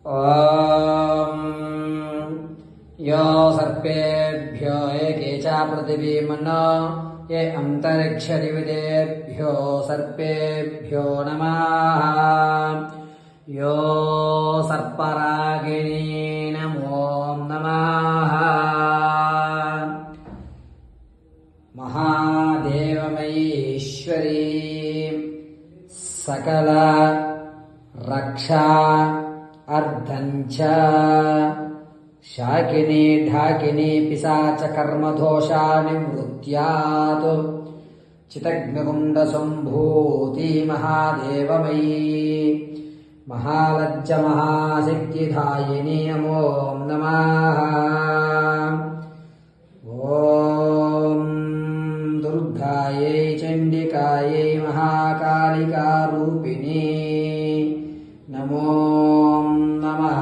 ॐ यो सर्पेभ्यो एके च पृथिवीमनो ये अन्तरिक्षदिविदेभ्यो सर्पेभ्यो नमः। यो सर्परागिणी नमो नमः। महादेवमयीश्वरी सकल रक्षा अर्धञ्च शाकिनी ढाकिनी पिशाच कर्मदोषा निवृत्त्यात् चितग्निकुण्डसम्भूति महादेवमयी महालज्ज महाशक्तिदायिनी नमो नमः। ॐ दुर्गायै चण्डिकायै महाकालिकारूपिणी नमो नमः।